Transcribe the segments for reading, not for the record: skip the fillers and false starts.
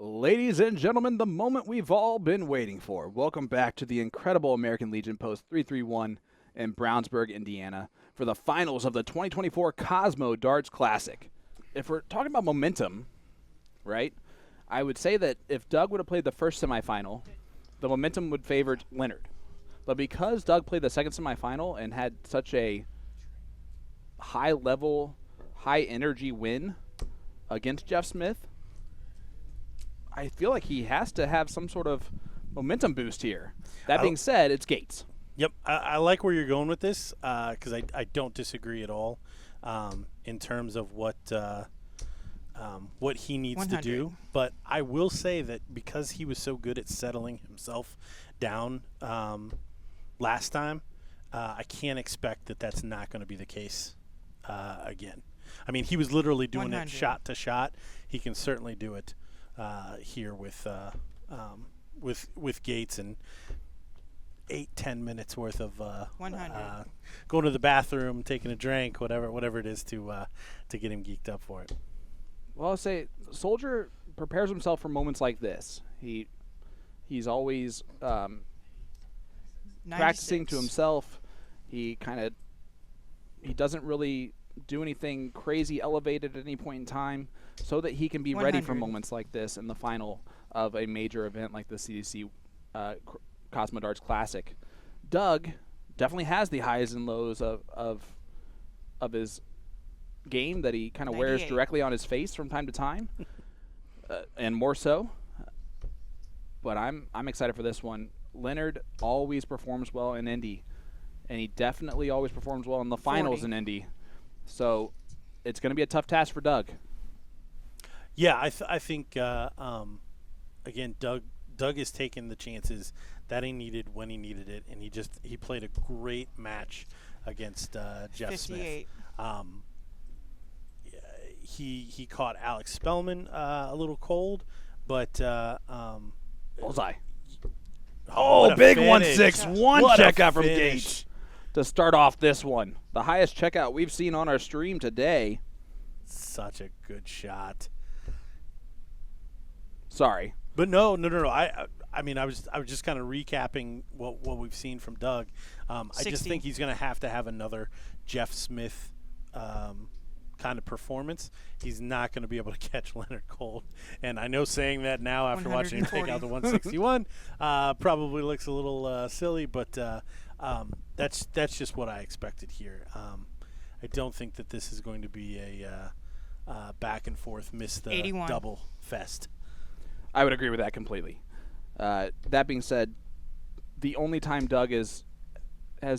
Ladies and gentlemen, the moment we've all been waiting for. Welcome back to the incredible American Legion Post 331 in Brownsburg, Indiana, for the finals of the 2024 Cosmo Darts Classic. If we're talking about momentum, right, I would say that if Doug would have played the first semifinal, the momentum would favor Leonard. But because Doug played the second semifinal and had such a high-level, high-energy win against Jeff Smith, I feel like he has to have some sort of momentum boost here. That being said, it's Gates. Yep, I like where you're going with this because I don't disagree at all in terms of what he needs 100. to do. But I will say that because he was so good at settling himself down last time, I can't expect that that's not going to be the case again. I mean, he was literally doing 100. it shot to shot. He can certainly do it here with Gates and 8-10 minutes worth of 100. going to the bathroom, taking a drink, whatever it is to get him geeked up for it. Well, I'll say Soldier prepares himself for moments like this. He's always practicing to 96. himself. He doesn't really do anything crazy elevated at any point in time so that he can be ready for 100. moments like this in the final of a major event like the CDC Cosmo Darts Classic. Doug definitely has the highs and lows of his game that he kind of wears 98. directly on his face from time to time, and more so. But I'm excited for this one. Leonard always performs well in Indy, and he definitely always performs well in the finals 40. in Indy. So it's going to be a tough task for Doug. Yeah, I think again, Doug has taken the chances that he needed when he needed it, and he played a great match against Jeff 58. Smith. He caught Alex Spellman a little cold, but Bullseye. what a big finish. 1-6-1 What a checkout from finish. Gates to start off this one. The highest checkout we've seen on our stream today. Such a good shot. Sorry. But no. I mean, I was just kind of recapping what we've seen from Doug. I just 60. think he's going to have another Jeff Smith kind of performance. He's not going to be able to catch Leonard cold. And I know saying that now after watching him take out the 161 probably looks a little silly, but that's just what I expected here. I don't think that this is going to be a back and forth, miss the 81. double fest. I would agree with that completely. That being said, the only time Doug has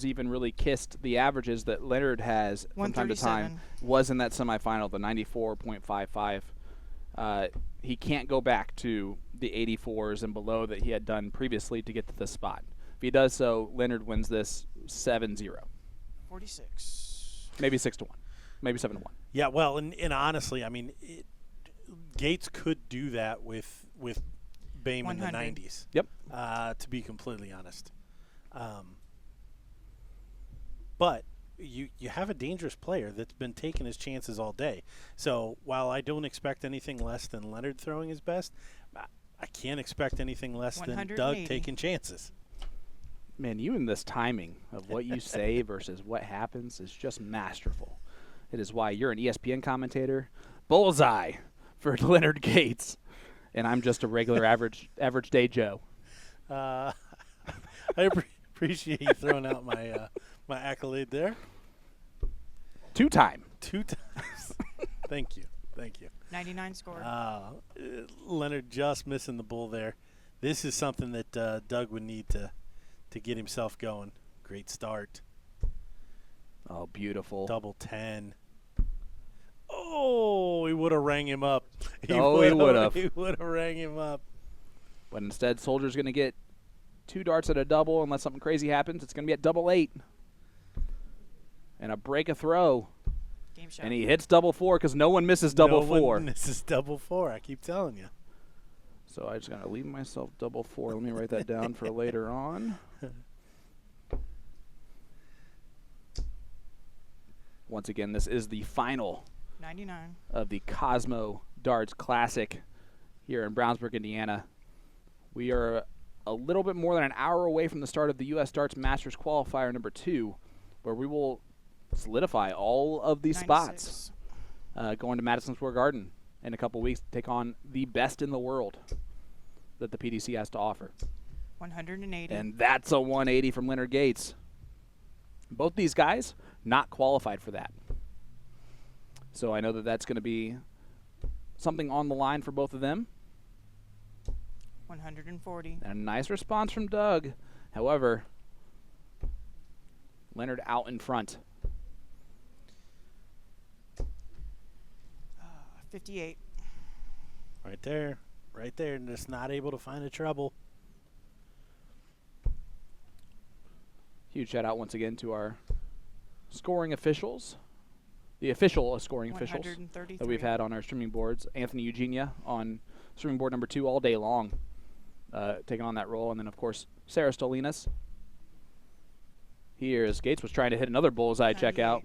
even really kissed the averages that Leonard has from time to time 137. was in that semifinal, the 94.55. He can't go back to the 84s and below that he had done previously to get to this spot. If he does so, Leonard wins this 7-0. 46. Maybe 6-1. Maybe 7-1. Yeah, well, and honestly, I mean, Gates could do that with Boehm in the 100. 90s. Yep. To be completely honest, but you have a dangerous player that's been taking his chances all day. So while I don't expect anything less than Leonard throwing his best, I can't expect anything less than Doug 180. taking chances. Man, you and this timing of what you say versus what happens is just masterful. It is why you're an ESPN commentator. Bullseye for Leonard Gates. And I'm just a regular average day Joe. I appreciate you throwing out my my accolade there. Two-time. 2 times. Thank you. 99 score. Leonard just missing the bull there. This is something that Doug would need to get himself going. Great start. Oh, beautiful. Double 10. Oh, he would have rang him up. He would've. He would have rang him up. But instead, Soldier's going to get 2 darts at a double. Unless something crazy happens, it's going to be at double 8. And a break a throw. Game shot. And he hits double 4 because no one misses double 4. This is double 4. I keep telling you. So I just got to leave myself double 4. Let me write that down for later on. Once again, this is the final 99. of the Cosmo Darts Classic. here in Brownsburg, Indiana. We are a little bit more than an hour away from the start of the U.S. Darts Masters Qualifier number 2, where we will solidify all of these spots going to Madison Square Garden in a couple weeks to take on the best in the world that the PDC has to offer. 180. And that's a 180 from Leonard Gates. Both these guys not qualified for that. So I know that that's going to be something on the line for both of them. 140. And a nice response from Doug. However, Leonard out in front. 58. Right there. Right there. And just not able to find a treble. Huge shout out once again to our scoring officials. The official scoring officials that we've had on our streaming boards. Anthony Eugenia on streaming board number 2 all day long, taking on that role. And then, of course, Sarah Stolinas. Here's Gates was trying to hit another bullseye checkout.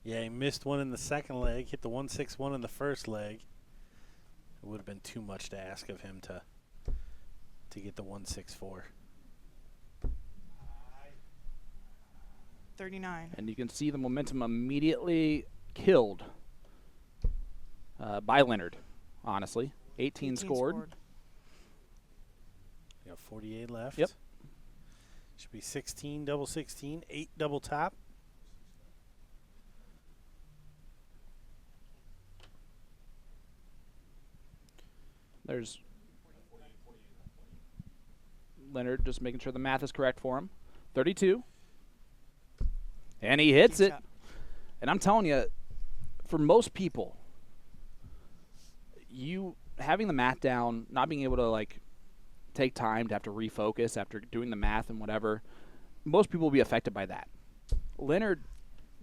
Yeah, he missed one in the second leg, hit the 161 in the first leg. It would have been too much to ask of him to get the 164. 39. And you can see the momentum immediately killed by Leonard, honestly. 18 scored. We got 48 left. Yep. Should be 16, double 16, 8 double top. There's Leonard just making sure the math is correct for him. 32. And he hits it. And I'm telling you, for most people, you having the math down, not being able to like take time to have to refocus after doing the math and whatever, most people will be affected by that. Leonard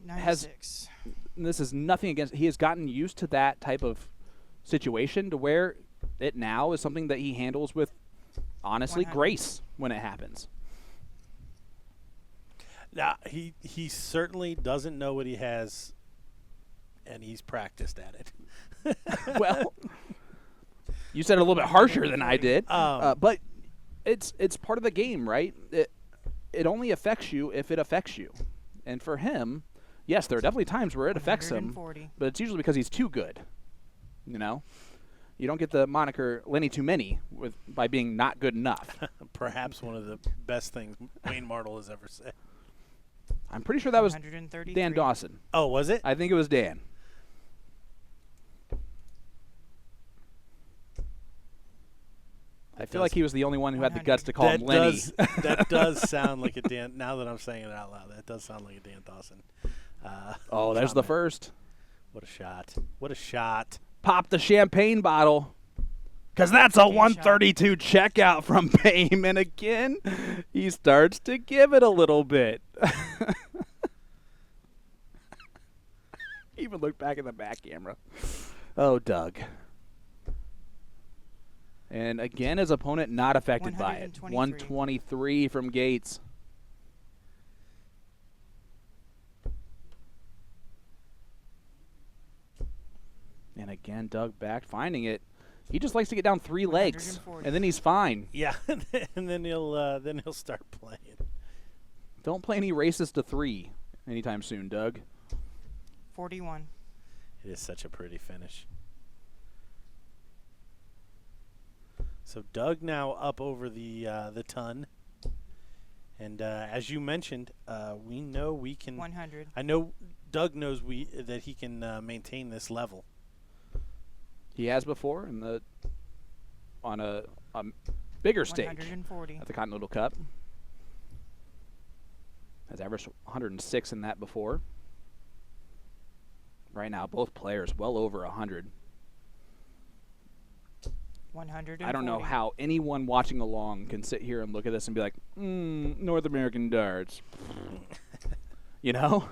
96. This is nothing against, he has gotten used to that type of situation to where it now is something that he handles with, honestly, 100. grace when it happens. Now, he certainly doesn't know what he has, and he's practiced at it. Well, you said it a little bit harsher than I did, but it's part of the game, right? It only affects you if it affects you. And for him, yes, there are definitely times where it affects him, 140. but it's usually because he's too good, you know? You don't get the moniker Lenny Too Many by being not good enough. Perhaps one of the best things Wayne Martel has ever said. I'm pretty sure that was 133. Dan Dawson. Oh, was it? I think it was Dan. I feel like he was the only one who had the guts to call him Lenny. That does sound like a Dan. Now that I'm saying it out loud, that does sound like a Dan Dawson. Oh, there's the first. What a shot. What a shot. Pop the champagne bottle. Because that's a 132 checkout from Boehm. And again, he starts to give it a little bit. Even look back at the back camera. Oh, Doug. And again, his opponent not affected by it. 123 from Gates. And again, Doug back, finding it. He just likes to get down 3 legs, and then he's fine. Yeah, and then he'll start playing. Don't play any races to 3 anytime soon, Doug. 41. It is such a pretty finish. So Doug now up over the ton, and as you mentioned, we know we can. 100. I know Doug knows that he can maintain this level. He has before on a bigger stage 140. at the Continental Cup. Has averaged 106 in that before. Right now, both players well over 100. 140. I don't know how anyone watching along can sit here and look at this and be like, North American darts. You know?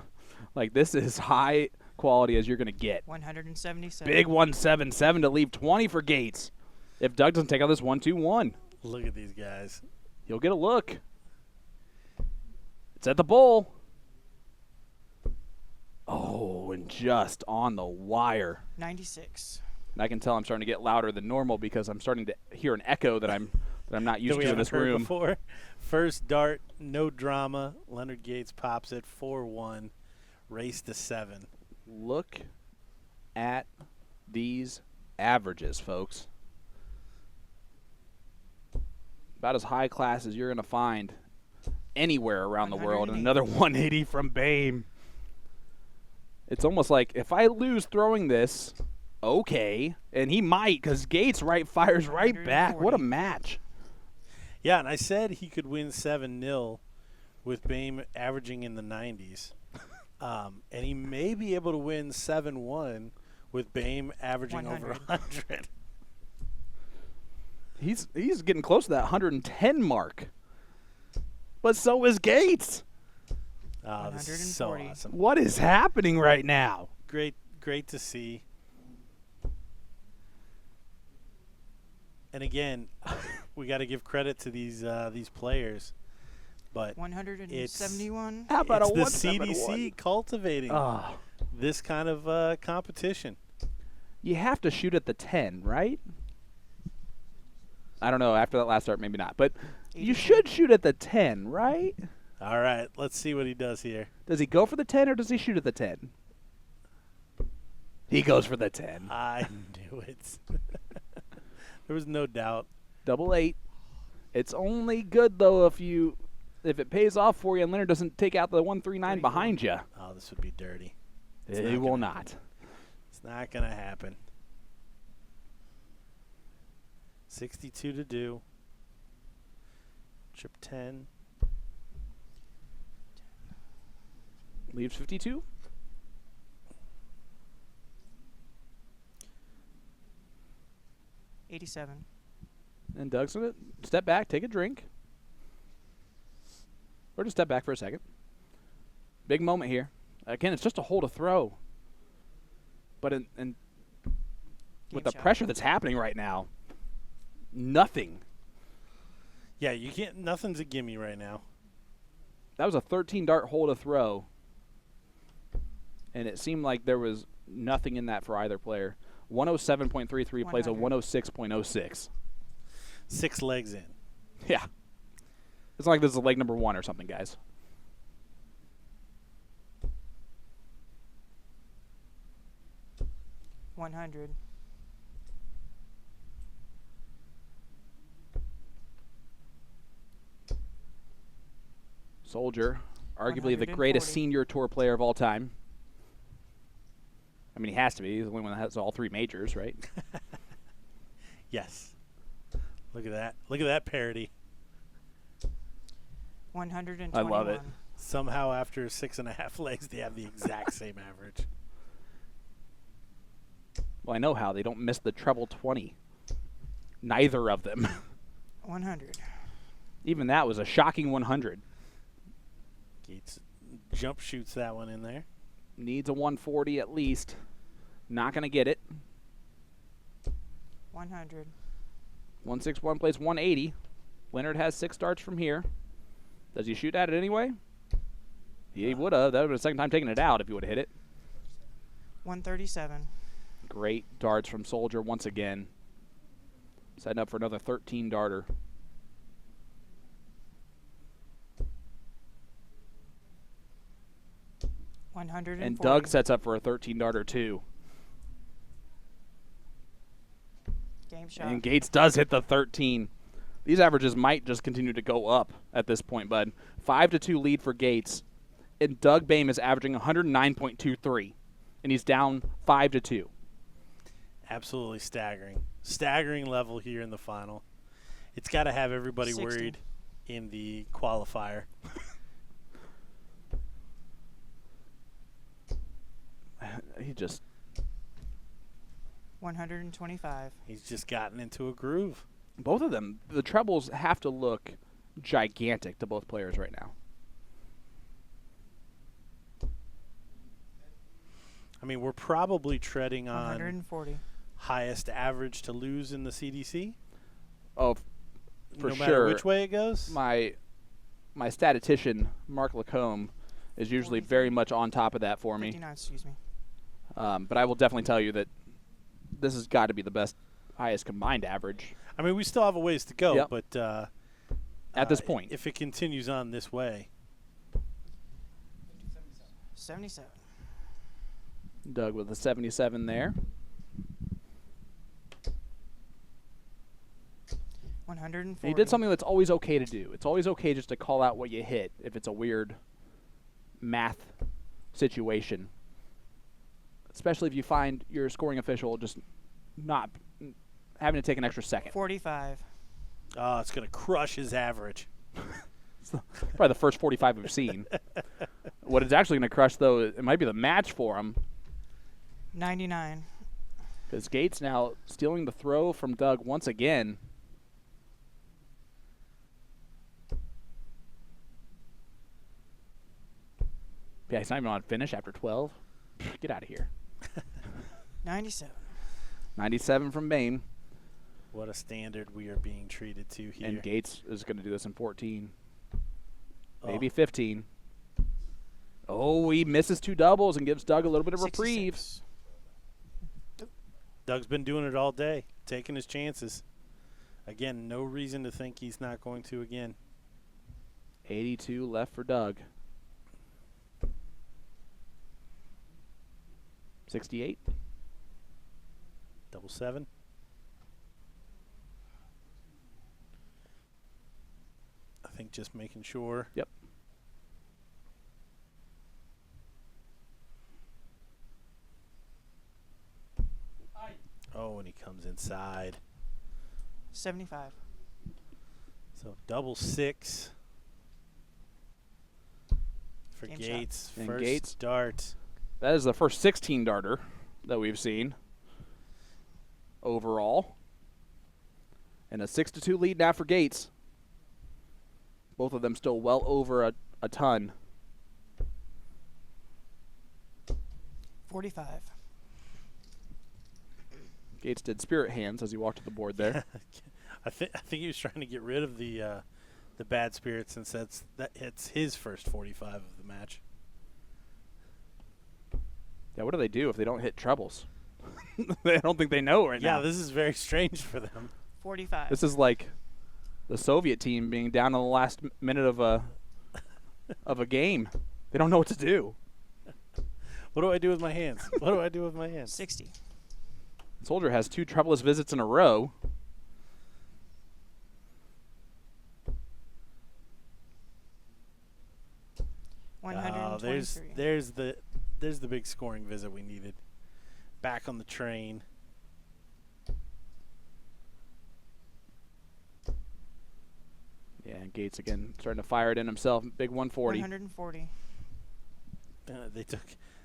Like, this is high quality as you're going to get. 177. Big 177 to leave 20 for Gates. If Doug doesn't take out this 121, Look at these guys. he'll get a look. It's at the bowl. Oh, and just on the wire. 96. And I can tell I'm starting to get louder than normal because I'm starting to hear an echo that I'm not used to in this room. Before. First dart, no drama. Leonard Gates pops it 4-1. Race to 7. Look at these averages, folks. About as high class as you're going to find anywhere around the world. And another 180 from Boehm. It's almost like if I lose throwing this, okay, and he might because Gates fires right back. What a match. Yeah, and I said he could win 7-0 with Boehm averaging in the 90s. And he may be able to win 7-1 with Boehm averaging 100. over 100. He's getting close to that 110 mark. But so is Gates. Oh, this is so awesome. What is happening right now? Great to see. And again, we got to give credit to these players. But 171. How about it's a the 171? CDC cultivating this kind of competition. You have to shoot at the 10, right? I don't know. After that last start, maybe not. But you should shoot at the 10, right? All right, let's see what he does here. Does he go for the 10 or does he shoot at the 10? He goes for the 10. I knew it. There was no doubt. 8. It's only good, though, if it pays off for you and Leonard doesn't take out the 139 behind you. Oh, this would be dirty. It will not. It's not going to happen. 62 to do. Trip 10. Leaves 52. $87. And Doug's going to step back, take a drink. Or just step back for a second. Big moment here. Again, it's just a hole to throw. But with the pressure that's happening right now, nothing. Yeah, you can't. Nothing's a gimme right now. That was a 13-dart hole to throw. And it seemed like there was nothing in that for either player. 107.33 plays a 106.06. 6 legs in. Yeah. It's not like this is leg number 1 or something, guys. $100. Soldier, arguably the greatest senior tour player of all time. I mean, he has to be. He's the only one that has all 3 majors, right? Yes. Look at that. Look at that parody. 121. I love it. Somehow, after 6.5 legs, they have the exact same average. Well, I know how. They don't miss the treble 20. Neither of them. 100. Even that was a shocking 100. Gates jump shoots that one in there. Needs a 140 at least. Not going to get it. 100. 161 plays 180. Leonard has 6 darts from here. Does he shoot at it anyway? He would have. That would have been the second time taking it out if he would have hit it. 137. Great darts from Soldier once again. Setting up for another 13-darter. And Doug sets up for a 13-darter too. Game shot. And Gates does hit the 13. These averages might just continue to go up at this point, bud. 5-2 lead for Gates. And Doug Boehm is averaging 109.23. And he's down 5-2. Absolutely staggering. Staggering level here in the final. It's got to have everybody 60. worried in the qualifier. He just... 125. He's just gotten into a groove. Both of them, the trebles have to look gigantic to both players right now. I mean, we're probably treading on 140. highest average to lose in the CDC. Oh, for no sure. matter which way it goes. My statistician, Mark Lacombe, is usually 43. very much on top of that for me. 59, excuse me. But I will definitely tell you that this has got to be the best, highest combined average. I mean, we still have a ways to go, Yep. but At this point. if it continues on this way, 77. Doug with a 77 there. 140. He did something that's always okay to do. It's always okay just to call out what you hit if it's a weird math situation. Especially if you find your scoring official just not having to take an extra second. 45. oh, it's going to crush his average. Probably the first 45 we've seen. What it's actually going to crush, though, it might be the match for him. 99. Because Gates now stealing the throw from Doug once again. Yeah, he's not even on finish after 12. Get out of here. 97. 97 from Boehm. What a standard we are being treated to here. And Gates is going to do this in 14. Oh. Maybe 15. Oh, he misses 2 doubles and gives Doug a little bit of reprieve. 66. Doug's been doing it all day, taking his chances. Again, no reason to think he's not going to again. 82 left for Doug. 68. Double 7. I think just making sure. Yep. Oh, and he comes inside. 75. So double 6 for Game shot. Gates. And First Gates. dart. That is the first 16 darter that we've seen overall. And a 6-2 lead now for Gates. Both of them still well over a ton. 45. Gates did spirit hands as he walked to the board there. I think he was trying to get rid of the bad spirits since it's his first 45 of the match. Yeah, what do they do if they don't hit trebles? I don't think they know right now. Yeah, this is very strange for them. 45. This is like the Soviet team being down in the last minute of a game. They don't know what to do. What do I do with my hands? What do I do with my hands? 60. Soldier has 2 troubleless visits in a row. Oh, 123. there's the big scoring visit we needed. Back on the train. Yeah, and Gates again starting to fire it in himself. Big 140. 140.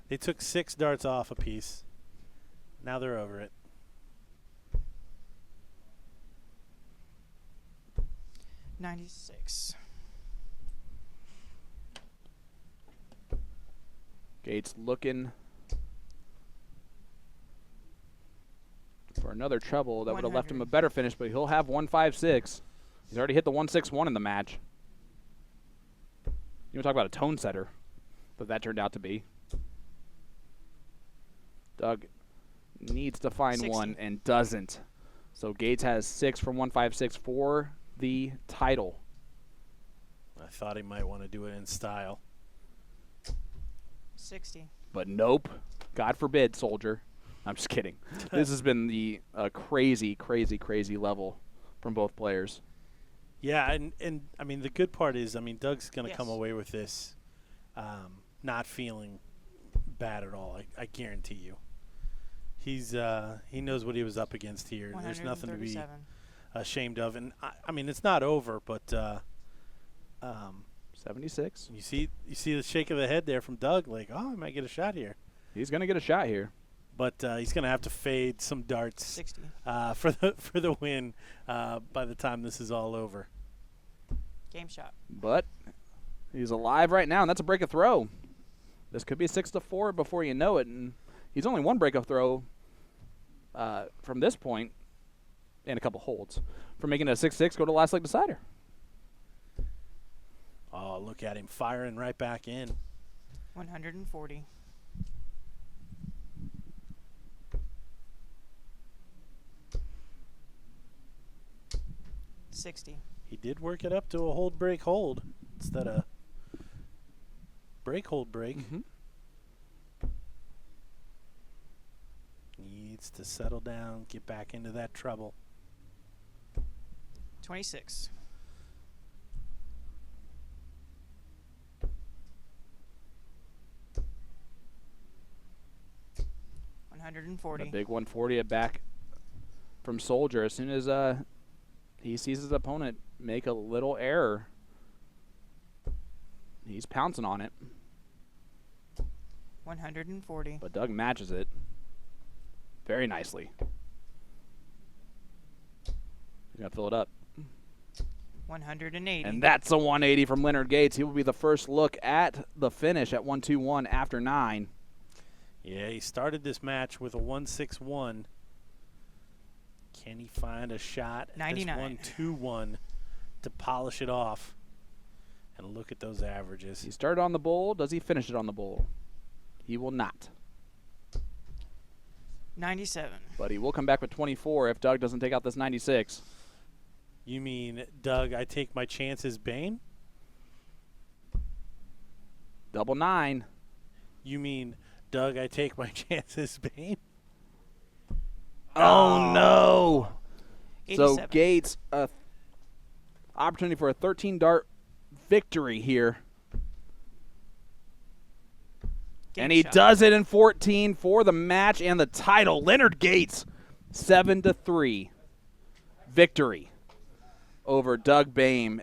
They took 6 darts off apiece. Now they're over it. 96. Gates looking for another treble that would have left him a 100. better finish, but he'll have 156. He's already hit the 161 in the match. You want to talk about a tone setter that turned out to be. Doug needs to find 60. one and doesn't. So Gates has 6 from 156 for the title. I thought he might want to do it in style. 60. But nope. God forbid, Soldier. I'm just kidding. This has been the crazy, crazy, crazy level from both players. Yeah, and I mean the good part is, I mean Doug's going to Yes. come away with this not feeling bad at all. I guarantee you. He knows what he was up against here. There's nothing to be 137. ashamed of, and I mean it's not over, but 76. you see the shake of the head there from Doug, like, oh, I might get a shot here, He's going to get a shot here. but he's going to have to fade some darts 60. for the win by the time this is all over. Game shot. But he's alive right now, and that's a break of throw. This could be 6-4 before you know it, and he's only one break of throw from this point, and a couple holds, from making it a 6-6, go to last leg decider. Oh, look at him firing right back in. 140. $60. He did work it up to a hold, break, hold instead of break, hold, break. Mm-hmm. Needs to settle down, get back into that trouble. 26. A 140. big 140 at back from Soldier. As soon as he sees his opponent make a little error, he's pouncing on it. 140. But Doug matches it very nicely. He's going to fill it up. 180. And that's a 180 from Leonard Gates. He will be the first look at the finish at 121 after 9. Yeah, he started this match with a 161. Can he find a shot at 99. this 121 to polish it off? And look at those averages. He started on the bowl. Does he finish it on the bowl? He will not. 97. But he will come back with 24 if Doug doesn't take out this 96. You mean, Doug, I take my chances, Boehm? Double 9. You mean, Doug, I take my chances, Boehm? Oh, no. 87. So Gates, opportunity for a 13-dart victory here. Game And he shot. does it in 14 for the match and the title. Leonard Gates, 7-3 victory over Doug Boehm.